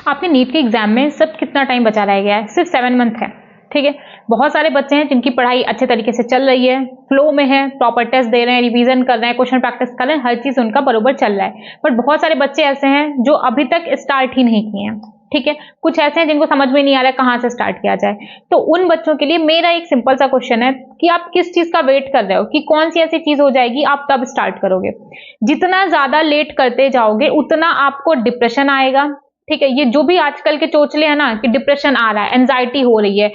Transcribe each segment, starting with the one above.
आपके नीट के एग्जाम में सब कितना टाइम बचा रह गया है? सिर्फ 7 मंथ है। ठीक है, बहुत सारे बच्चे हैं जिनकी पढ़ाई अच्छे तरीके से चल रही है, फ्लो में है, प्रॉपर टेस्ट दे रहे हैं, रिवीजन कर रहे हैं, क्वेश्चन प्रैक्टिस कर रहे हैं, हर चीज उनका बरोबर चल रहा है। बट बहुत सारे बच्चे ऐसे हैं जो अभी तक स्टार्ट ही नहीं किए हैं। ठीक है, कुछ ऐसे हैं जिनको समझ में नहीं आ रहा है कहां से स्टार्ट किया जाए। तो उन बच्चों के लिए मेरा एक सिंपल सा क्वेश्चन है कि आप किस चीज का वेट कर रहे हो, कि कौन सी ऐसी चीज हो जाएगी आप तब स्टार्ट करोगे। जितना ज्यादा लेट करते जाओगे उतना आपको डिप्रेशन आएगा। ठीक है, ये जो भी आजकल के चोचले हैं ना कि डिप्रेशन आ रहा है, एंजाइटी हो रही है,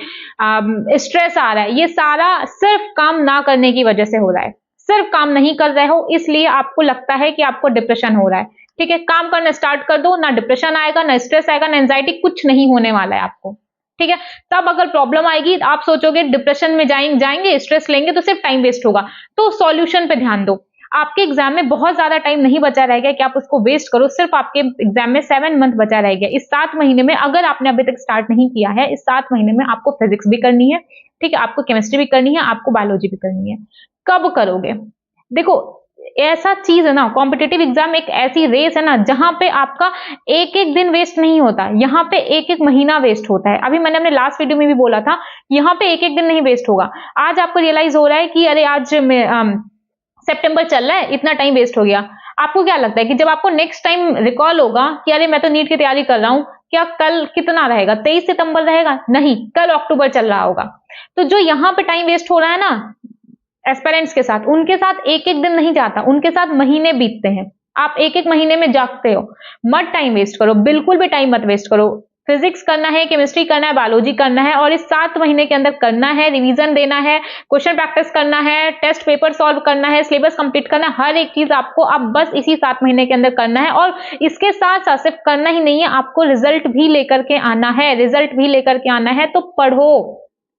स्ट्रेस आ रहा है, ये सारा सिर्फ काम ना करने की वजह से हो रहा है। सिर्फ काम नहीं कर रहे हो इसलिए आपको लगता है कि आपको डिप्रेशन हो रहा है। ठीक है, काम करना स्टार्ट कर दो, ना डिप्रेशन आएगा, ना स्ट्रेस आएगा, ना एंजाइटी, कुछ नहीं होने वाला है आपको। ठीक है, तब अगर प्रॉब्लम आएगी आप सोचोगे डिप्रेशन में जाएंगे, स्ट्रेस लेंगे तो सिर्फ टाइम वेस्ट होगा। तो सॉल्यूशन पे ध्यान दो। आपके एग्जाम में बहुत ज्यादा टाइम नहीं बचा रह गया कि आप उसको वेस्ट करो। सिर्फ आपके एग्जाम में 7 मंथ बचा रह गया। इस 7 महीने में अगर आपने अभी तक स्टार्ट नहीं किया है, इस 7 महीने में आपको फिजिक्स भी करनी है, ठीक है, आपको केमिस्ट्री भी करनी है, आपको बायोलॉजी भी करनी है। कब करोगे? देखो, ऐसा चीज है ना, कॉम्पिटिटिव एग्जाम एक ऐसी रेस है ना जहां पे आपका एक एक दिन वेस्ट नहीं होता, यहाँ पे एक एक महीना वेस्ट होता है। अभी मैंने अपने लास्ट वीडियो में भी बोला था, यहाँ पे एक एक दिन नहीं वेस्ट होगा। आज आपको रियलाइज हो रहा है कि अरे आज सितंबर चल रहा है, इतना टाइम वेस्ट हो गया। आपको क्या लगता है कि जब आपको नेक्स्ट टाइम रिकॉल होगा कि अरे मैं तो नीट की तैयारी कर रहा हूं, क्या कल कितना रहेगा? 23 सितंबर रहेगा? नहीं, कल अक्टूबर चल रहा होगा। तो जो यहाँ पे टाइम वेस्ट हो रहा है ना एस्पिरेंट्स के साथ, उनके साथ एक एक दिन नहीं जाता, उनके साथ महीने बीतते हैं। आप एक एक महीने में जागते हो। मत टाइम वेस्ट करो, बिल्कुल भी टाइम मत वेस्ट करो। फिजिक्स करना है, केमिस्ट्री करना है, बायोलॉजी करना है, और इस 7 महीने के अंदर करना है, रिवीजन देना है, क्वेश्चन प्रैक्टिस करना है, टेस्ट पेपर सॉल्व करना है, सिलेबस कंप्लीट करना है। हर एक चीज आपको अब बस इसी 7 महीने के अंदर करना है। और इसके साथ साथ सिर्फ करना ही नहीं है, आपको रिजल्ट भी लेकर के आना है। रिजल्ट भी लेकर के आना है तो पढ़ो।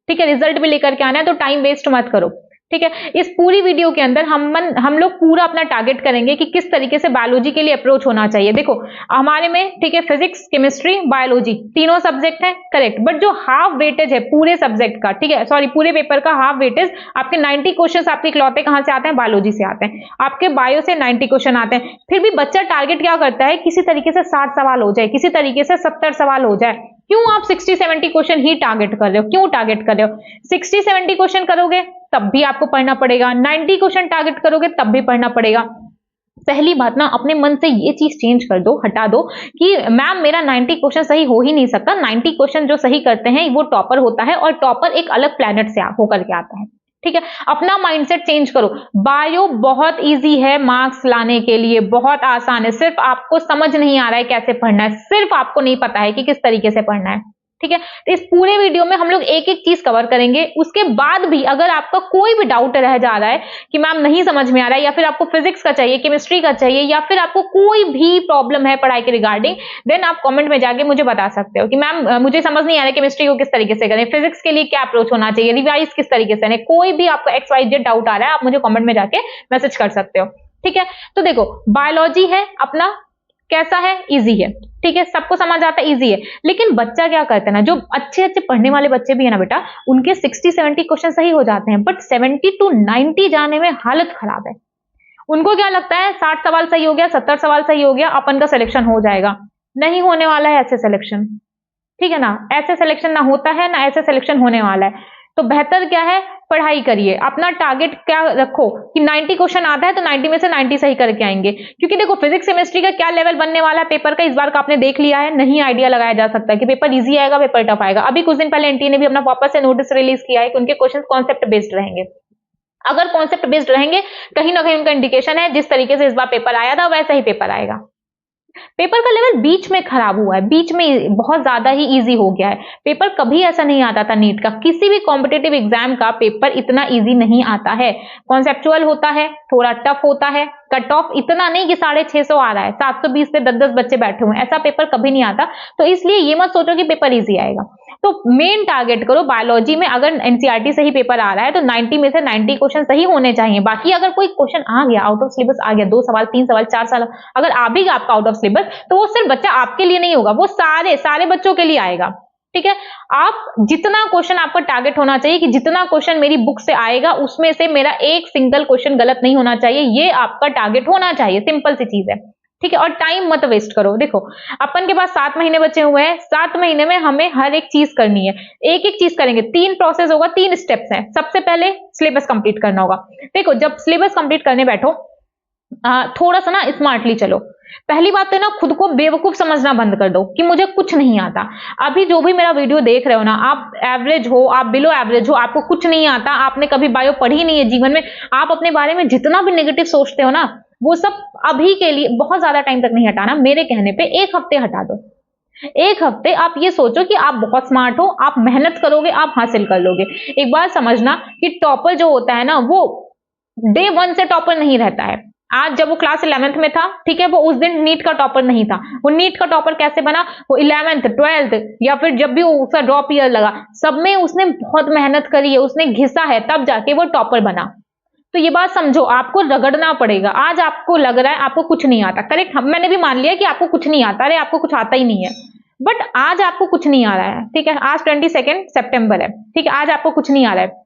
ठीक है, रिजल्ट भी लेकर के आना है तो टाइम वेस्ट मत करो। ठीक है, इस पूरी वीडियो के अंदर हम लोग पूरा अपना टारगेट करेंगे कि किस तरीके से बायोलॉजी के लिए अप्रोच होना चाहिए। देखो हमारे में, ठीक है, फिजिक्स, केमिस्ट्री, बायोलॉजी तीनों सब्जेक्ट है, करेक्ट। बट जो हाफ वेटेज है पूरे सब्जेक्ट का, ठीक है, सॉरी पूरे पेपर का हाफ वेटेज, आपके 90 क्वेश्चंस आपके इकलौते कहां से आते हैं? बायोलॉजी से आते हैं। आपके बायो से 90 क्वेश्चन आते हैं। फिर भी बच्चा टारगेट क्या करता है? किसी तरीके से 60 सवाल हो जाए, किसी तरीके से 70 सवाल हो जाए। क्यों आप 60-70 क्वेश्चन ही टारगेट कर रहे हो? क्यों टारगेट कर रहे हो? 60-70 क्वेश्चन करोगे तब भी आपको पढ़ना पड़ेगा, 90 क्वेश्चन टारगेट करोगे तब भी पढ़ना पड़ेगा। पहली बात ना, अपने मन से ये चीज चेंज कर दो, हटा दो कि मैम मेरा 90 क्वेश्चन सही हो ही नहीं सकता। 90 क्वेश्चन जो सही करते हैं वो टॉपर होता है, और टॉपर एक अलग प्लेनेट से होकर के आता है। ठीक है, अपना माइंडसेट चेंज करो। बायो बहुत इजी है मार्क्स लाने के लिए, बहुत आसान है। सिर्फ आपको समझ नहीं आ रहा है कैसे पढ़ना है, सिर्फ आपको नहीं पता है कि किस तरीके से पढ़ना है। ठीक है, तो इस पूरे वीडियो में हम लोग एक एक चीज कवर करेंगे। उसके बाद भी अगर आपका कोई भी डाउट रह जा रहा है कि मैम नहीं समझ में आ रहा है, या फिर आपको फिजिक्स का चाहिए, केमिस्ट्री का चाहिए, या फिर आपको कोई भी प्रॉब्लम है पढ़ाई के रिगार्डिंग, देन आप कमेंट में जाके मुझे बता सकते हो कि मैम मुझे समझ नहीं आ रहा है केमिस्ट्री को किस तरीके से करें, फिजिक्स के लिए क्या अप्रोच होना चाहिए, रिवाइज किस तरीके से करें। कोई भी आपको XYZ डाउट आ रहा है, आप मुझे कमेंट में जाके मैसेज कर सकते हो। ठीक है, तो देखो बायोलॉजी है अपना, कैसा है? इजी है। ठीक है, सबको समझ आता है, इजी है। लेकिन बच्चा क्या करता है ना, जो अच्छे अच्छे पढ़ने वाले बच्चे भी है ना बेटा, उनके 60-70 क्वेश्चन सही हो जाते हैं, बट 70-90 जाने में हालत खराब है। उनको क्या लगता है 60 सवाल सही हो गया, 70 सवाल सही हो गया, अपन का सिलेक्शन हो जाएगा। नहीं होने वाला है ऐसे सिलेक्शन। ठीक है ना, ऐसे सिलेक्शन ना होता है ना ऐसे सिलेक्शन होने वाला है। तो बेहतर क्या है, पढ़ाई करिए। अपना टारगेट क्या रखो कि 90 क्वेश्चन आता है तो 90 में से 90 सही करके आएंगे। क्योंकि देखो फिजिक्स केमिस्ट्री का क्या लेवल बनने वाला है पेपर का, इस बार का आपने देख लिया है। नहीं आइडिया लगाया जा सकता है कि पेपर इजी आएगा, पेपर टफ आएगा। अभी कुछ दिन पहले एनटीए ने भी अपना वापस से नोटिस रिलीज किया है कि उनके क्वेश्चन कॉन्सेप्ट बेस्ड रहेंगे। अगर कॉन्सेप्ट बेस्ड रहेंगे, कहीं ना कहीं उनका इंडिकेशन है जिस तरीके से इस बार पेपर आया था वैसा ही पेपर आएगा। पेपर का लेवल बीच में खराब हुआ है, बीच में बहुत ज्यादा ही इजी हो गया है। पेपर कभी ऐसा नहीं आता था नीट का, किसी भी कॉम्पिटिटिव एग्जाम का पेपर इतना इजी नहीं आता है। कॉन्सेप्चुअल होता है, थोड़ा टफ होता है, कट ऑफ इतना नहीं कि 650 आ रहा है, 720 पे 10-10 बच्चे बैठे हुए हैं, ऐसा पेपर कभी नहीं आता। तो इसलिए ये मत सोचो कि पेपर इजी आएगा। तो मेन टारगेट करो बायोलॉजी में, अगर एनसीईआरटी से ही पेपर आ रहा है तो 90 में से 90 क्वेश्चन सही होने चाहिए। बाकी अगर कोई क्वेश्चन आ गया, आउट ऑफ सिलेबस आ गया, 2 सवाल 3 सवाल 4 सवाल अगर आ भी गया आपका आउट ऑफ सिलेबस, तो वो सिर्फ बच्चा आपके लिए नहीं होगा, वो सारे बच्चों के लिए आएगा। ठीक है, आप जितना क्वेश्चन आपका टारगेट होना चाहिए कि जितना क्वेश्चन मेरी बुक से आएगा उसमें से मेरा एक सिंगल क्वेश्चन गलत नहीं होना चाहिए, ये आपका टारगेट होना चाहिए। सिंपल सी चीज है। ठीक है, और टाइम मत वेस्ट करो। देखो अपन के पास 7 महीने बचे हुए हैं, 7 महीने में हमें हर एक चीज करनी है, एक एक चीज करेंगे, 3 प्रोसेस होगा, 3 स्टेप्स हैं। सबसे पहले सिलेबस कंप्लीट करना होगा। देखो जब सिलेबस कंप्लीट करने बैठो थोड़ा सा ना स्मार्टली चलो। पहली बात तो ना खुद को बेवकूफ समझना बंद कर दो कि मुझे कुछ नहीं आता। अभी जो भी मेरा वीडियो देख रहे हो ना, आप एवरेज हो, आप बिलो एवरेज हो, आपको कुछ नहीं आता, आपने कभी बायो पढ़ी नहीं है जीवन में, आप अपने बारे में जितना भी नेगेटिव सोचते हो ना, वो सब अभी के लिए बहुत ज्यादा टाइम तक नहीं हटाना। मेरे कहने पे 1 हफ्ते हटा दो। 1 हफ्ते आप ये सोचो कि आप बहुत स्मार्ट हो, आप मेहनत करोगे, आप हासिल कर लोगे। एक बात समझना कि टॉपर जो होता है ना, वो डे 1 से टॉपर नहीं रहता है। आज जब वो क्लास 11th में था, ठीक है, वो उस दिन नीट का टॉपर नहीं था। वो नीट का टॉपर कैसे बना? वो 11th 12th या फिर जब भी उसका ड्रॉप ईयर लगा, सब में उसने बहुत मेहनत करी है, उसने घिसा है, तब जाके वो टॉपर बना। तो ये बात समझो, आपको रगड़ना पड़ेगा। आज आपको लग रहा है आपको कुछ नहीं आता, करेक्ट, मैंने भी मान लिया कि आपको कुछ नहीं आता, अरे आपको कुछ आता ही नहीं है, बट आज आपको कुछ नहीं आ रहा है, ठीक है। आज 22 सितंबर है, ठीक है, आज आपको कुछ नहीं आ रहा है।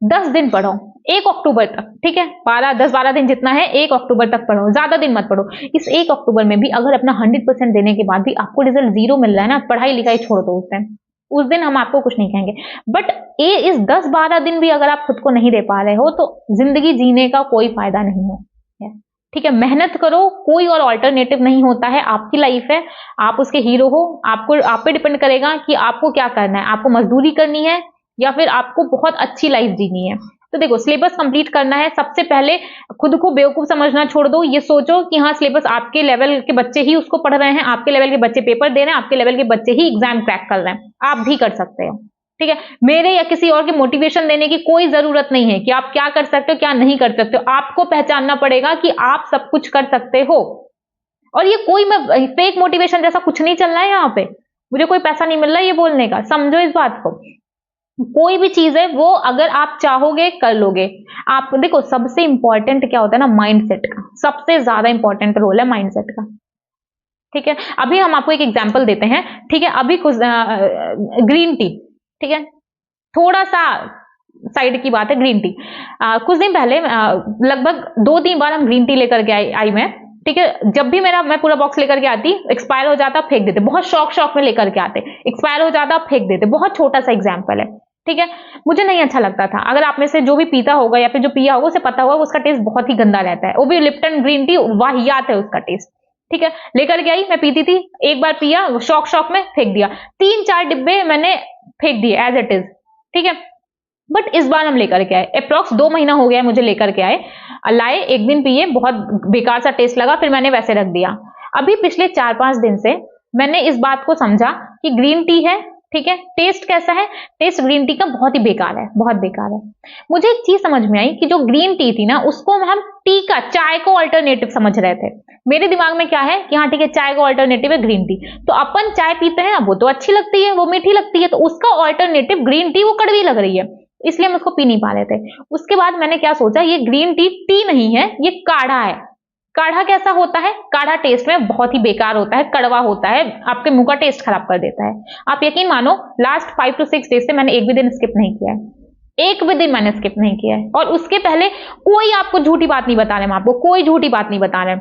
10 दिन पढ़ो, 1 अक्टूबर तक, ठीक है, 10-12 दिन जितना है 1 अक्टूबर तक पढ़ो, ज्यादा दिन मत पढ़ो। इस 1 अक्टूबर में भी अगर अपना 100% देने के बाद भी आपको रिजल्ट 0 मिल रहा है ना, पढ़ाई लिखाई छोड़ दो उस दिन हम आपको कुछ नहीं कहेंगे। बट ये इस 10-12 दिन भी अगर आप खुद को नहीं दे पा रहे हो तो जिंदगी जीने का कोई फायदा नहीं है, ठीक है। मेहनत करो, कोई और ऑल्टरनेटिव नहीं होता है, आपकी लाइफ है, आप उसके हीरो हो। आपको आप पे डिपेंड करेगा कि आपको क्या करना है, आपको मजदूरी करनी है या फिर आपको बहुत अच्छी लाइफ जीनी है। तो देखो सिलेबस कंप्लीट करना है, सबसे पहले खुद को बेवकूफ समझना छोड़ दो। ये सोचो कि हाँ सिलेबस आपके लेवल के बच्चे ही उसको पढ़ रहे हैं, आपके लेवल के बच्चे पेपर दे रहे हैं, आपके लेवल के बच्चे ही एग्जाम क्रैक कर रहे हैं, आप भी कर सकते हो, ठीक है। मेरे या किसी और के मोटिवेशन देने की कोई जरूरत नहीं है कि आप क्या कर सकते हो क्या नहीं कर सकते हो। आपको पहचानना पड़ेगा कि आप सब कुछ कर सकते हो। और ये कोई मैं फेक मोटिवेशन जैसा कुछ नहीं चल रहा है यहाँ पे, मुझे कोई पैसा नहीं मिल रहा है ये बोलने का, समझो इस बात को। कोई भी चीज है वो अगर आप चाहोगे कर लोगे। आप देखो सबसे इंपॉर्टेंट क्या होता है ना, माइंडसेट का सबसे ज्यादा इंपॉर्टेंट रोल है माइंडसेट का, ठीक है। अभी हम आपको एक एग्जांपल देते हैं, ठीक है। अभी कुछ ग्रीन टी, ठीक है, थोड़ा सा साइड की बात है, ग्रीन टी कुछ दिन पहले लगभग 2-3 बार हम ग्रीन टी लेकर के आई मैं, ठीक है। जब भी मैं पूरा बॉक्स लेकर के आती, एक्सपायर हो जाता फेंक देते, बहुत शौक में लेकर के आते, एक्सपायर हो जाता फेंक देते। बहुत छोटा सा एग्जाम्पल है, ठीक है। मुझे नहीं अच्छा लगता था। अगर आप में से जो भी पीता होगा या फिर जो पिया होगा उसे पता होगा उसका टेस्ट बहुत ही गंदा रहता है, वो भी लिप्टन ग्रीन टी वाहियात है उसका टेस्ट, ठीक है। लेकर के आई, मैं पीती थी, एक बार पिया, शौक में फेंक दिया, 3-4 डिब्बे मैंने फेंक दिए एज इट इज, ठीक है। बट इस बार हम लेकर के आए, अप्रॉक्स 2 महीना हो गया मुझे लेकर के लाए, एक दिन पिए, बहुत बेकार सा टेस्ट लगा, फिर मैंने वैसे रख दिया। अभी पिछले 4-5 दिन से मैंने इस बात को समझा कि ग्रीन टी है, ठीक है, टेस्ट कैसा है, टेस्ट ग्रीन टी का बहुत ही बेकार है, बहुत बेकार है। मुझे एक चीज समझ में आई कि जो ग्रीन टी थी ना, उसको हम टी का, चाय को अल्टरनेटिव समझ रहे थे। मेरे दिमाग में क्या है कि हाँ ठीक है, चाय का अल्टरनेटिव है ग्रीन टी, तो अपन चाय पीते हैं, वो तो अच्छी लगती है, वो मीठी लगती है, तो उसका अल्टरनेटिव ग्रीन टी वो कड़वी लग रही है, इसलिए हम उसको पी नहीं पा रहे थे। उसके बाद मैंने क्या सोचा, ये ग्रीन टी टी नहीं है, ये काढ़ा है। काढ़ा कैसा होता है? काढ़ा टेस्ट में बहुत ही बेकार होता है, कड़वा होता है, आपके मुंह का टेस्ट खराब कर देता है। आप यकीन मानो लास्ट 5 to 6 डेज से मैंने एक भी दिन स्किप नहीं किया है, एक भी दिन मैंने स्किप नहीं किया है। और उसके पहले कोई आपको झूठी बात नहीं बता रहे, मैं आपको कोई झूठी बात नहीं बता रहे।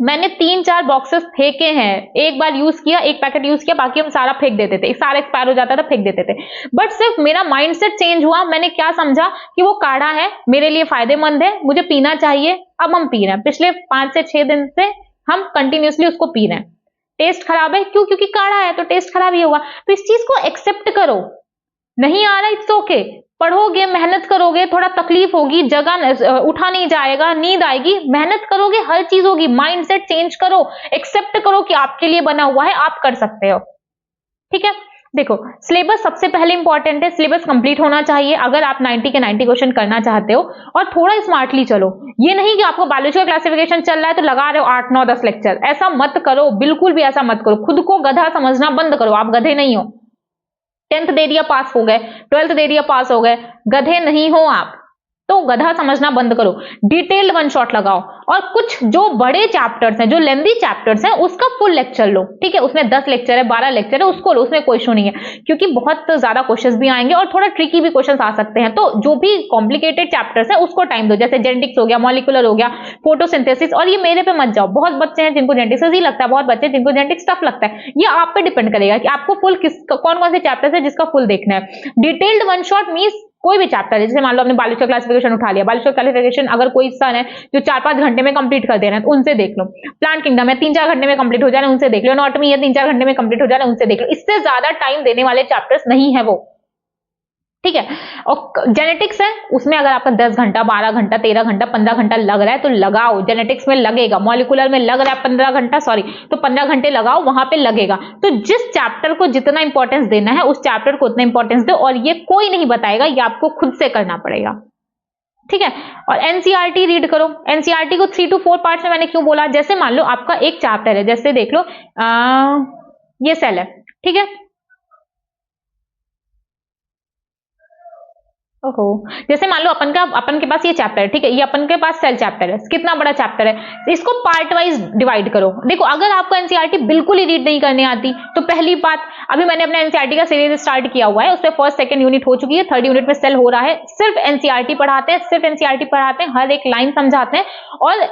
मैंने 3-4 बॉक्सेस फेंके हैं, एक बार यूज किया, एक पैकेट यूज किया, बाकी हम सारा फेंक देते थे, सारा एक्सपायर हो जाता था, फेंक देते थे। बट सिर्फ मेरा माइंडसेट चेंज हुआ, मैंने क्या समझा कि वो काढ़ा है, मेरे लिए फायदेमंद है, मुझे पीना चाहिए। अब हम पी रहे हैं, पिछले 5 से 6 दिन से हम कंटिन्यूसली उसको पी रहे हैं। टेस्ट खराब है, क्यों? क्योंकि काढ़ा है तो टेस्ट खराब ही होगा। तो इस चीज को एक्सेप्ट करो, नहीं आ रहा इट्स ओके, पढ़ोगे, मेहनत करोगे, थोड़ा तकलीफ होगी, जगह उठा नहीं जाएगा, नींद आएगी, मेहनत करोगे, हर चीज होगी। माइंडसेट चेंज करो, एक्सेप्ट करो कि आपके लिए बना हुआ है, आप कर सकते हो, ठीक है। देखो सिलेबस सबसे पहले इंपॉर्टेंट है, सिलेबस कंप्लीट होना चाहिए अगर आप 90 के 90 क्वेश्चन करना चाहते हो। और थोड़ा स्मार्टली चलो, ये नहीं कि आपको बायोलॉजी का क्लासिफिकेशन चल रहा है तो लगा रहे हो 8, 9, 10 लेक्चर, ऐसा मत करो, बिल्कुल भी ऐसा मत करो। खुद को गधा समझना बंद करो, आप गधे नहीं हो। 10th दे दिया पास हो गए, 12th दे दिया पास हो गए, गधे नहीं हो आप, तो गधा समझना बंद करो, डिटेल्ड वन शॉट लगाओ, और कुछ जो बड़े चैप्टर्स हैं, जो लेंथी चैप्टर्स हैं, उसका फुल लेक्चर लो, ठीक है। उसमें 10 लेक्चर है, 12 लेक्चर है, उसको लो, उसमें कोई इशू नहीं है, क्योंकि बहुत ज्यादा क्वेश्चंस भी आएंगे और थोड़ा ट्रिकी भी क्वेश्चंस आ सकते हैं। तो जो भी कॉम्प्लिकेटेड चैप्टर्स है उसको टाइम दो, जैसे जेनेटिक्स हो गया, मॉलिक्यूलर हो गया, फोटोसिंथेसिस। और ये मेरे पे मत जाओ, बहुत बच्चे हैं जिनको जेनेटिक्स ही लगता है, बहुत बच्चे जिनको जेनेटिक्स टफ लगता है। ये आप पे डिपेंड करेगा कि आपको फुल कौन कौन से चैप्टर्स है जिसका फुल देखना है। डिटेल्ड वन शॉट मींस कोई भी चैप्टर है, जैसे मान लो आपने बायोलॉजिकल क्लासिफिकेशन उठा लिया, बायोलॉजिकल क्लासिफिकेशन अगर कोई सन है जो 4-5 घंटे में कंप्लीट कर दे रहे हैं तो उनसे देख लो। प्लांट किंगडम है 3-4 घंटे में कंप्लीट हो जा रहे हैं, उनसे देख लो। एनाटॉमी है 3-4 घंटे में कंप्लीट हो जा रहे हैं, उनसे देख लो। इससे ज्यादा टाइम देने वाले चैप्टर्स नहीं है वो, ठीक है। और जेनेटिक्स है, उसमें अगर आपका 10 घंटा, 12 घंटा, 13 घंटा, 15 घंटा लग रहा है तो लगाओ, जेनेटिक्स में लगेगा। मॉलिक्यूलर में लग रहा है 15 घंटा, सॉरी, तो 15 घंटे लगाओ, वहां पे लगेगा। तो जिस चैप्टर को जितना इंपॉर्टेंस देना है उस चैप्टर को उतना इंपॉर्टेंस दो, और ये कोई नहीं बताएगा, ये आपको खुद से करना पड़ेगा, ठीक है। और एनसीईआरटी रीड करो। एनसीईआरटी को 3 to 4 पार्ट्स में मैंने क्यों बोला, जैसे मान लो आपका एक चैप्टर है, जैसे देख लो ये सेल है, ठीक है। ओहो, जैसे मान लो अपन के पास ये चैप्टर है, ठीक है, ये अपन के पास सेल चैप्टर है, कितना बड़ा चैप्टर है, इसको पार्ट वाइज डिवाइड करो। देखो, अगर आपको एनसीईआरटी बिल्कुल ही रीड नहीं करने आती तो पहली बात, अभी मैंने अपना एनसीईआरटी का सीरीज स्टार्ट किया हुआ है, उसमें फर्स्ट सेकंड यूनिट हो चुकी है, थर्ड यूनिट में सेल हो रहा है। सिर्फ एनसीईआरटी पढ़ाते हैं, सिर्फ एनसीईआरटी पढ़ाते हैं, हर एक लाइन समझाते हैं, और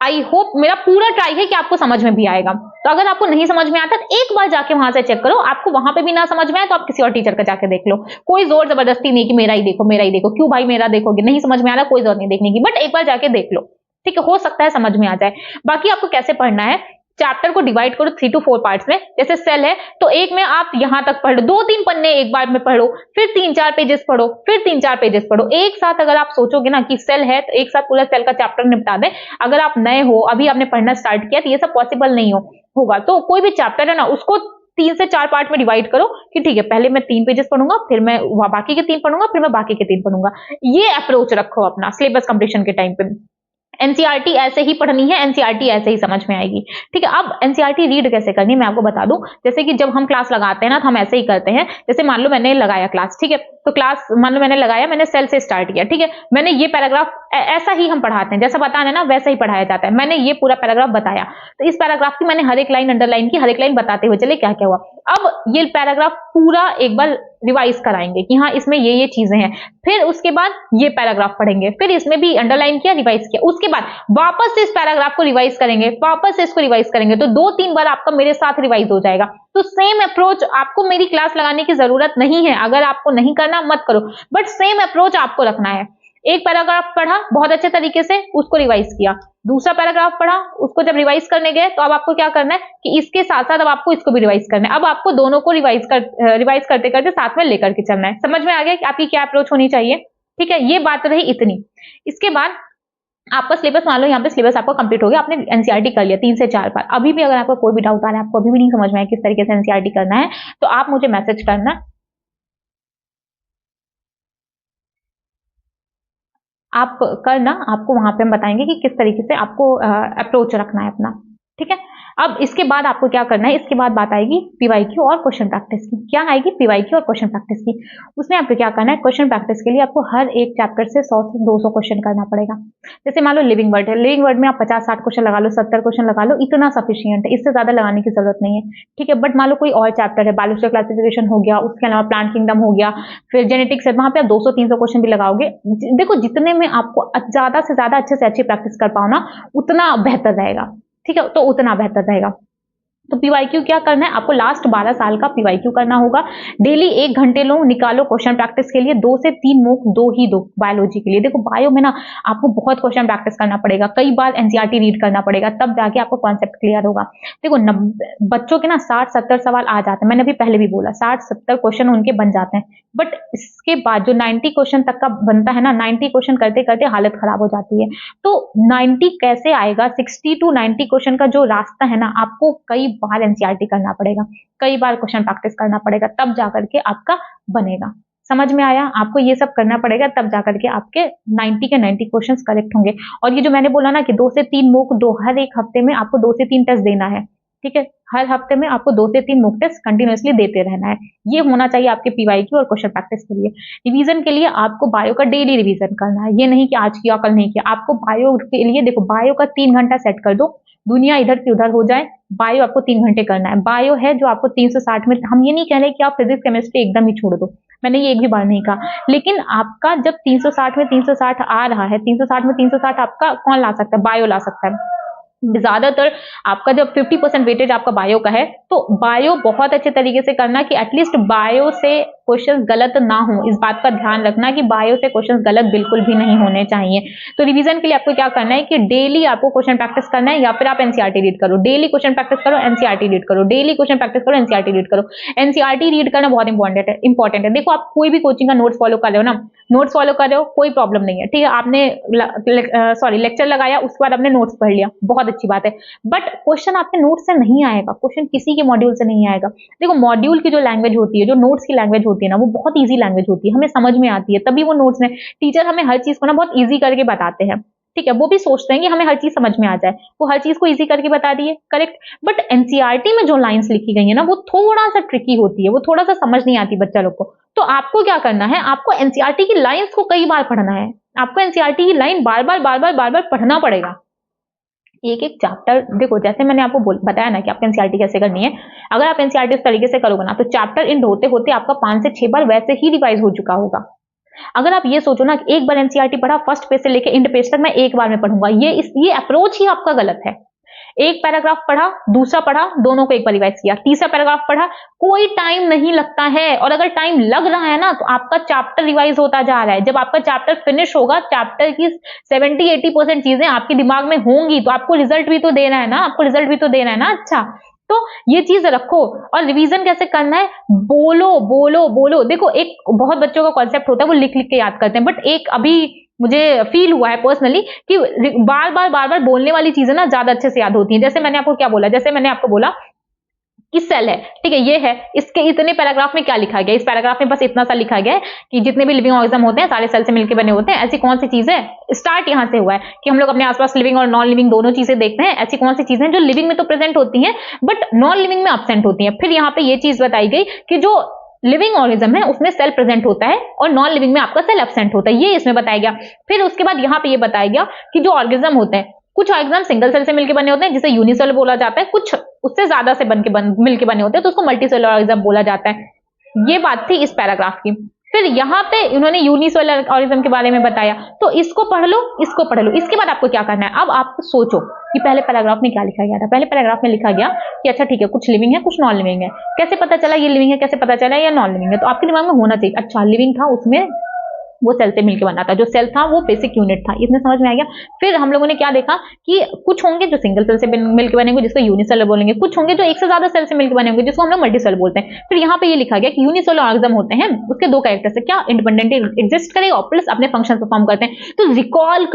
आई होप मेरा पूरा ट्राई है कि आपको समझ में भी आएगा। तो अगर आपको नहीं समझ में आता तो एक बार जाके वहां से चेक करो, आपको वहां पे भी ना समझ में आए तो आप किसी और टीचर का जाके देख लो। कोई जोर जबरदस्ती नहीं कि मेरा ही देखो, मेरा ही देखो, क्यों भाई मेरा देखोगे, नहीं समझ में आ रहा, कोई जोर नहीं देखने की, बट एक बार जाके देख लो, ठीक है, हो सकता है समझ में आ जाए। बाकी आपको कैसे पढ़ना है, चैप्टर को डिवाइड करो 3 to 4 पार्ट्स में। जैसे सेल है तो एक में आप यहां तक पढ़ लो, 2-3 पन्ने एक बार में पढ़ो, फिर 3-4 पेजेस पढ़ो, फिर 3-4 पेजेस पढ़ो। एक साथ अगर आप सोचोगे ना कि सेल है तो एक साथ पूरा सेल का चैप्टर निपटा दे, अगर आप नए हो, अभी आपने पढ़ना स्टार्ट किया, तो ये सब पॉसिबल नहीं होगा। तो कोई भी चैप्टर है ना, उसको 3 से 4 पार्ट में डिवाइड करो कि ठीक है, पहले मैं 3 पेजेस पढ़ूंगा, फिर मैं बाकी के 3 पढ़ूंगा, फिर मैं बाकी के 3 पढ़ूंगा। ये अप्रोच रखो अपना सिलेबस कंप्लीशन के टाइम पे। एनसीईआरटी ऐसे ही पढ़नी है, एनसीईआरटी ऐसे ही समझ में आएगी, ठीक है। अब एनसीईआरटी रीड कैसे करनी है मैं आपको बता दूं। जैसे कि जब हम क्लास लगाते हैं ना, तो हम ऐसे ही करते हैं। जैसे मान लो मैंने लगाया क्लास, ठीक है, तो क्लास मान लो मैंने लगाया, मैंने सेल से स्टार्ट किया, ठीक है, मैंने ये पैराग्राफ, ऐसा ही हम पढ़ाते हैं, जैसा बताना है ना वैसा ही पढ़ाया जाता है। मैंने ये पूरा पैराग्राफ बताया, तो इस पैराग्राफ की मैंने हर एक लाइन अंडरलाइन की, हर एक लाइन बताते हुए चले क्या क्या हुआ। अब ये पैराग्राफ पूरा एक बार रिवाइज कराएंगे कि हाँ इसमें ये चीजें हैं, फिर उसके बाद ये पैराग्राफ पढ़ेंगे, फिर इसमें भी अंडरलाइन किया, रिवाइज किया, उसके बाद वापस से इस पैराग्राफ को रिवाइज करेंगे, वापस से इसको रिवाइज करेंगे, तो 2-3 बार आपका मेरे साथ रिवाइज हो जाएगा। तो सेम अप्रोच, आपको मेरी क्लास लगाने की जरूरत नहीं है, अगर आपको नहीं करना मत करो, बट सेम अप्रोच आपको रखना है। एक पैराग्राफ पढ़ा बहुत अच्छे तरीके से, उसको रिवाइज किया, दूसरा पैराग्राफ पढ़ा, उसको जब रिवाइज करने गए तो अब आपको क्या करना है कि इसके साथ साथ अब आपको इसको भी रिवाइज करना है। अब आपको दोनों को रिवाइज करते करते साथ में लेकर के चलना है। समझ में आ गया कि आपकी क्या अप्रोच होनी चाहिए, ठीक है। ये बात रही इतनी। इसके बाद आपका सिलेबस, मान लो यहाँ पे सिलेबस आपका कंप्लीट हो गया, आपने एनसीईआरटी कर लिया 3 से 4 बार। अभी भी अगर आपको कोई भी डाउट आ रहा है, आपको अभी भी नहीं समझ में आया किस तरीके से एनसीईआरटी करना है, तो आप मुझे मैसेज करना, आप करना, आपको वहां पे हम बताएंगे कि किस तरीके से आपको अप्रोच रखना है अपना, ठीक है। अब इसके बाद आपको क्या करना है, इसके बाद बात आएगी पीवाईक्यू और क्वेश्चन प्रैक्टिस की। क्या आएगी, पीवाईक्यू और क्वेश्चन प्रैक्टिस की। उसमें आपको क्या करना है, क्वेश्चन प्रैक्टिस के लिए आपको हर एक चैप्टर से 100 से 200 क्वेश्चन करना पड़ेगा। जैसे मान लो लिविंग वर्ड है, लिविंग वर्ड में आप 50-60 क्वेश्चन लगा लो, 70 क्वेश्चन लगा लो, इतना सफिशियंट है, इससे ज्यादा लगाने की जरूरत नहीं है, ठीक है। बट मान लो कोई और चैप्टर है, बायोलॉजिकल क्लासिफिकेशन हो गया, उसके अलावा प्लांट किंगडम हो गया, फिर जेनेटिक्स है, वहां पे आप 200-300 क्वेश्चन भी लगाओगे। देखो, जितने में आपको ज्यादा से ज्यादा अच्छे से अच्छी प्रैक्टिस कर पाओ ना, उतना बेहतर रहेगा, ठीक है, तो उतना बेहतर रहेगा। तो पीवाईक्यू क्या करना है, आपको लास्ट 12 साल का पीवाईक्यू करना होगा। डेली 1 घंटे लो, निकालो क्वेश्चन प्रैक्टिस के लिए, 2 से 3 मूक दो ही दो बायोलॉजी के लिए। देखो बायो में ना आपको बहुत क्वेश्चन प्रैक्टिस करना पड़ेगा, कई बार एनसीईआरटी रीड करना पड़ेगा, तब जाके आपको कॉन्सेप्ट क्लियर होगा। देखो बच्चों के ना 60-70 सवाल आ जाते हैं, मैंने अभी पहले भी बोला 60-70 क्वेश्चन उनके बन जाते हैं, बट इसके बाद जो 90 क्वेश्चन तक का बनता है ना, 90 क्वेश्चन करते करते हालत खराब हो जाती है। तो 90 कैसे आएगा, 60 to 90 क्वेश्चन का जो रास्ता है ना, आपको कई बार एनसीईआरटी करना पड़ेगा, कई बार क्वेश्चन प्रैक्टिस करना पड़ेगा, तब जाकर के आपका बनेगा। समझ में आया, आपको ये सब करना पड़ेगा, तब जाकर के आपके 90 के 90 क्वेश्चंस करेक्ट होंगे। और ये जो मैंने बोला ना कि 2 से 3 मूक दो, हर एक हफ्ते में आपको 2 से 3 टेस्ट देना है, ठीक है, हर हफ्ते में आपको 2 से 3 मॉक टेस्ट कंटिन्यूअसली देते रहना है। ये होना चाहिए आपके पीवाई और क्वेश्चन प्रैक्टिस के लिए। रिवीजन के लिए आपको बायो का डेली रिवीजन करना है, ये नहीं कि आज किया कल नहीं किया। आपको बायो के लिए देखो, बायो का 3 घंटा सेट कर दो, दुनिया इधर की उधर हो जाए, बायो आपको 3 घंटे करना है। बायो है जो आपको 360 में, हम ये नहीं कह रहे कि आप फिजिक्स केमिस्ट्री एकदम ही छोड़ दो, मैंने ये एक भी बार नहीं कहा, लेकिन आपका जब 360 में 360 आ रहा है, 360 में 360 आपका कौन ला सकता है? बायो ला सकता है। ज्यादातर आपका जब 50% वेटेज आपका बायो का है, तो बायो बहुत अच्छे तरीके से करना कि एटलीस्ट बायो से क्वेश्चन गलत ना हो। इस बात का ध्यान रखना कि बायो से क्वेश्चन गलत बिल्कुल भी नहीं होने चाहिए। तो रिवीजन के लिए आपको क्या करना है कि डेली आपको क्वेश्चन प्रैक्टिस करना है, या फिर आप एनसीईआरटी रीड करो, डेली क्वेश्चन प्रैक्टिस करो, एनसीईआरटी रीड करो, डेली क्वेश्चन प्रैक्टिस करो, एनसीईआरटी रीड करो। एनसीईआरटी रीड करना बहुत इंपॉर्टेंट है। देखो, आप कोई भी कोचिंग का नोट्स फॉलो कर रहे हो ना, नोट्स फॉलो कर रहे हो, कोई प्रॉब्लम नहीं है, ठीक है। आपने लेक्चर लगाया, उसके बाद आपने नोट्स पढ़ लिया, बहुत अच्छी बात है। बट क्वेश्चन आपके नोट से नहीं आएगा, क्वेश्चन किसी के मॉड्यूल से नहीं आएगा। देखो, मॉड्यूल की जो लैंग्वेज होती है, जो नोट्स की लैंग्वेज होती है ना, वो बहुत इजी लैंग्वेज होती है, हमें समझ में आती है, तभी वो नोट्स में टीचर हमें हर चीज को ना बहुत इजी करके बताते हैं, ठीक है। वो भी सोचते हैं कि हमें हर चीज समझ में आ जाए, वो हर चीज को इजी करके बता दिए, करेक्ट। बट एनसीईआरटी में जो लाइंस लिखी गई है ना, वो थोड़ा सा ट्रिकी होती है, वो थोड़ा सा समझ नहीं आती बच्चा लोग को। तो आपको क्या करना है, आपको एनसीईआरटी की लाइंस को कई बार पढ़ना है, आपको एनसीईआरटी की लाइन बार बार पढ़ना पड़ेगा। एक एक चैप्टर, देखो जैसे मैंने आपको बताया ना कि आपको एनसीईआरटी कैसे करनी है। अगर आप एनसीईआरटी इस तरीके से करोगे ना, तो चैप्टर एंड होते होते आपका 5 से 6 बार वैसे ही रिवाइज हो चुका होगा। अगर आप ये सोचो ना कि एक बार एनसीईआरटी पढ़ा, फर्स्ट पेज से लेके एंड पेज तक मैं एक बार में पढ़ूंगा, ये अप्रोच ही आपका गलत है। एक पैराग्राफ पढ़ा, दूसरा पढ़ा, दोनों को एक बार रिवाइज किया, तीसरा पैराग्राफ पढ़ा, कोई टाइम नहीं लगता है। और अगर टाइम लग रहा है ना, तो आपका चैप्टर रिवाइज होता जा रहा है। जब आपका चैप्टर फिनिश होगा, चैप्टर की 70-80% चीजें आपके दिमाग में होंगी, तो आपको रिजल्ट भी तो देना है ना, आपको रिजल्ट भी तो देना है ना। अच्छा, तो ये चीज रखो। और रिवीजन कैसे करना है, बोलो बोलो बोलो। देखो, एक बहुत बच्चों का कॉन्सेप्ट होता है, वो लिख लिख के याद करते हैं, बट एक अभी मुझे फील हुआ है पर्सनली कि बार बार बोलने वाली चीजें ना ज्यादा अच्छे से याद होती हैं। जैसे मैंने आपको क्या बोला, जैसे मैंने आपको बोला कि सेल है, ठीक है, ये है, इसके इतने पैराग्राफ में क्या लिखा गया, इस पैराग्राफ में बस इतना सा लिखा गया है कि जितने भी लिविंग ऑर्गेनिज्म होते हैं सारे सेल से मिलकर बने होते हैं। ऐसी कौन सी चीज है, स्टार्ट यहां से हुआ है कि हम लोग अपने आसपास लिविंग और नॉन लिविंग दोनों चीजें देखते हैं। ऐसी कौन सी चीजें जो लिविंग में तो प्रेजेंट होती हैं बट नॉन लिविंग में एब्सेंट होती हैं। फिर यहाँ पे ये चीज बताई गई कि जो लिविंग ऑर्गेनिज्म है उसमें सेल प्रेजेंट होता है और नॉन लिविंग में आपका सेल एब्सेंट होता है, ये इसमें बताया गया। फिर उसके बाद यहाँ पे ये बताया गया कि जो ऑर्गेनिज्म होते हैं, कुछ ऑर्गेनिज्म सिंगल सेल से मिलकर बने होते हैं जिसे यूनिसेलुलर बोला जाता है, कुछ उससे ज्यादा से मिलकर बने होते हैं तो उसको मल्टीसेलुलर ऑर्गेनिज्म बोला जाता है। ये बात थी इस पैराग्राफ की। फिर यहाँ पे इन्होंने यूनिसेलुलर ऑर्गेनिज्म के बारे में बताया, तो इसको पढ़ लो, इसको पढ़ लो। इसके बाद आपको क्या करना है, अब आप सोचो कि पहले पैराग्राफ में क्या लिखा गया था। पहले पैराग्राफ में लिखा गया कि अच्छा ठीक है, कुछ लिविंग है कुछ नॉन लिविंग है। कैसे पता चला ये लिविंग है, कैसे पता चला या नॉन लिविंग है? तो आपके दिमाग में होना चाहिए अच्छा लिविंग था, उसमें वो सेल से मिलकर बना था, जो सेल था वो बेसिक यूनिट था, इतने समझ में आ गया। फिर हम लोगों ने क्या देखा कि कुछ होंगे जो सिंगल सेल से मिलकर बनेंगे जिसको यूनिसेलुलर बोलेंगे, कुछ होंगे जो एक से ज्यादा सेल से मिलकर बने होंगे जिसको हम लोग मल्टीसेलुलर बोलते हैं। फिर यहाँ पे ये लिखा गया कि यूनिसेलुलर ऑर्गेनिज्म होते हैं, उसके दो कैरेक्टर्स है, क्या इंडिपेंडेंटली एग्जिस्ट करेगा और प्लस अपने फंक्शन परफॉर्म करते हैं। तो रिकॉल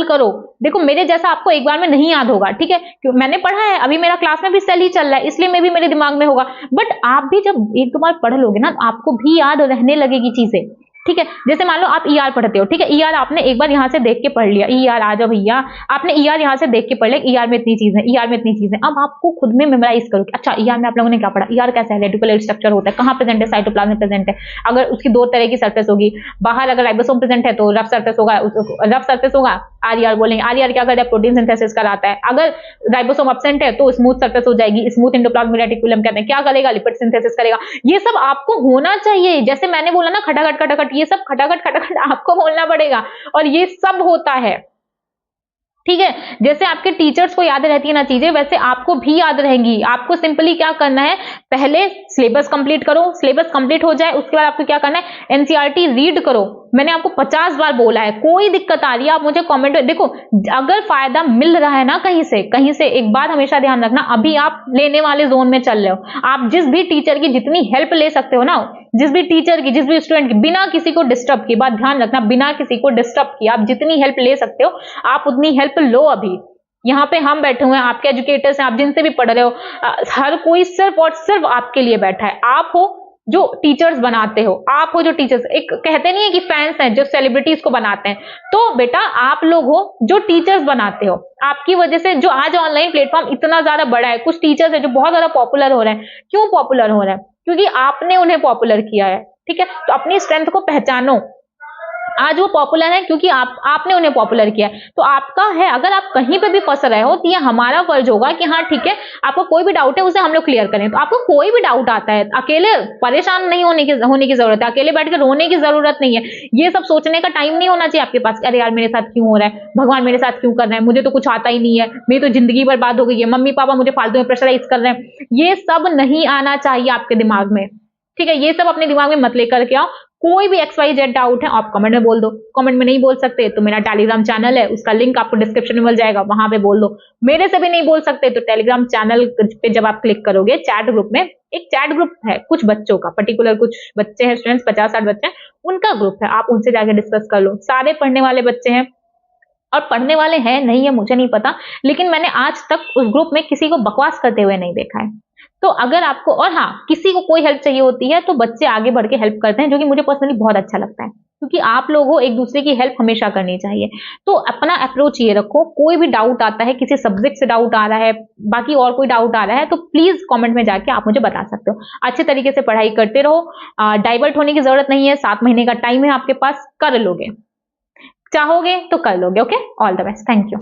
करो। देखो, मेरे जैसा आपको एक बार में नहीं याद होगा, ठीक है, क्यों मैंने पढ़ा है, अभी मेरा क्लास में भी सेल ही चल रहा है, इसलिए मैं भी मेरे दिमाग में होगा। बट आप भी जब एक दो बार पढ़ लोगे ना, आपको भी याद रहने लगेगी चीजें, ठीक है। जैसे मान लो आप ईआर पढ़ते हो, ठीक है, ईआर आपने एक बार यहाँ से देख के पढ़ लिया, ईआर आ जाओ भैया, आपने ईआर यहाँ से देख के पढ़ लिया, ईआर में इतनी चीज है, ईआर में इतनी चीज है। अब आपको खुद में मेमोराइज करो कि अच्छा ईआर में आप लोगों ने क्या पढ़ा, ईआर कैसा है, रेटिकुलर स्ट्रक्चर होता है, कहाँ प्रेजेंट है, साइटोप्लाज्म में प्रेजेंट है। अगर उसकी दो तरह की सरफेस होगी, बाहर अगर राइबोसोम प्रेजेंट है तो रफ सरफेस होगा, आरईआर बोलेंगे। आरईआर क्या करता है, प्रोटीन सिंथेसिस कराता है। अगर राइबोसोम एब्सेंट है तो स्मूथ सरफेस हो जाएगी, स्मूथ एंडोप्लाज्मिक रेटिकुलम कहते हैं, क्या करेगा, लिपिड सिंथेसिस करेगा। ये सब आपको होना चाहिए। जैसे मैंने बोला ना खटाखट, ये सब खटाखट आपको बोलना पड़ेगा और ये सब होता है, ठीक है। जैसे आपके टीचर्स को याद रहती है ना चीजें, वैसे आपको भी याद रहेंगी। आपको सिंपली क्या करना है, पहले सिलेबस कंप्लीट करो, सिलेबस कंप्लीट हो जाए उसके बाद आपको क्या करना है, एनसीईआरटी रीड करो। मैंने आपको 50 बार बोला है, कोई दिक्कत आ रही है आप मुझे कमेंट में देखो। अगर फायदा मिल रहा है ना कहीं से एक बात हमेशा ध्यान रखना, अभी आप लेने वाले जोन में चल रहे हो। आप जिस भी टीचर की जितनी हेल्प ले सकते हो ना, जिस भी टीचर की, जिस भी स्टूडेंट की, बिना किसी को डिस्टर्ब किए, बात ध्यान रखना, बिना किसी को डिस्टर्ब किए आप जितनी हेल्प ले सकते हो आप उतनी हेल्प लो। अभी यहाँ पे हम बैठे हुए हैं, आपके एजुकेटर्स हैं, आप जिनसे भी पढ़ रहे हो, हर कोई सिर्फ और सिर्फ आपके लिए बैठा है। आप हो जो टीचर्स बनाते हो, आप हो जो टीचर्स, एक कहते नहीं है कि फैंस हैं जो सेलिब्रिटीज को बनाते हैं, तो बेटा आप लोग हो जो टीचर्स बनाते हो। आपकी वजह से जो आज ऑनलाइन प्लेटफॉर्म इतना ज्यादा बड़ा है, कुछ टीचर्स है जो बहुत ज्यादा पॉपुलर हो रहे हैं। क्यों पॉपुलर हो रहे हैं? क्योंकि आपने उन्हें पॉपुलर किया है। ठीक है, तो अपनी स्ट्रेंथ को पहचानो। आज वो पॉपुलर है क्योंकि आपने उन्हें पॉपुलर किया है। तो आपका है, अगर आप कहीं पे भी फंस रहे हो तो ये हमारा फर्ज होगा कि हाँ ठीक है, आपको कोई भी डाउट है उसे हम लोग क्लियर करें। तो आपको कोई भी डाउट आता है, अकेले परेशान नहीं होने की जरूरत है, अकेले बैठ के रोने की जरूरत नहीं है। ये सब सोचने का टाइम नहीं होना चाहिए आपके पास, अरे यार मेरे साथ क्यों हो रहा है, भगवान मेरे साथ क्यों कर रहे हैं, मुझे तो कुछ आता ही नहीं है, मेरी तो जिंदगी बर्बाद हो गई है, मम्मी पापा मुझे फालतू में प्रेशराइज कर रहे हैं। ये सब नहीं आना चाहिए आपके दिमाग में। ठीक है, ये सब अपने दिमाग में मत लेकर के आओ। कोई भी XYZ डाउट है आप कमेंट में बोल दो। कमेंट में नहीं बोल सकते तो मेरा टेलीग्राम चैनल है, उसका लिंक आपको डिस्क्रिप्शन में मिल जाएगा, वहां पे बोल दो। मेरे से भी नहीं बोल सकते तो टेलीग्राम चैनल पे जब आप क्लिक करोगे, चैट ग्रुप में, एक चैट ग्रुप है कुछ बच्चों का, पर्टिकुलर कुछ बच्चे हैं, स्टूडेंट्स 50-60 बच्चे हैं, उनका ग्रुप है, आप उनसे जाके डिस्कस कर लो। सारे पढ़ने वाले बच्चे हैं, और पढ़ने वाले हैं नहीं है मुझे नहीं पता, लेकिन मैंने आज तक उस ग्रुप में किसी को बकवास करते हुए नहीं देखा है। तो अगर आपको, और हाँ, किसी को कोई हेल्प चाहिए होती है तो बच्चे आगे बढ़ के हेल्प करते हैं, जो कि मुझे पर्सनली बहुत अच्छा लगता है, क्योंकि आप लोगों एक दूसरे की हेल्प हमेशा करनी चाहिए। तो अपना अप्रोच ये रखो, कोई भी डाउट आता है, किसी सब्जेक्ट से डाउट आ रहा है, बाकी और कोई डाउट आ रहा है, तो प्लीज कमेंट में जाके आप मुझे बता सकते हो। अच्छे तरीके से पढ़ाई करते रहो, डाइवर्ट होने की जरूरत नहीं है, 7 महीने का टाइम है आपके पास, कर लोगे, चाहोगे तो कर लोगे। Okay, all the best, thank you.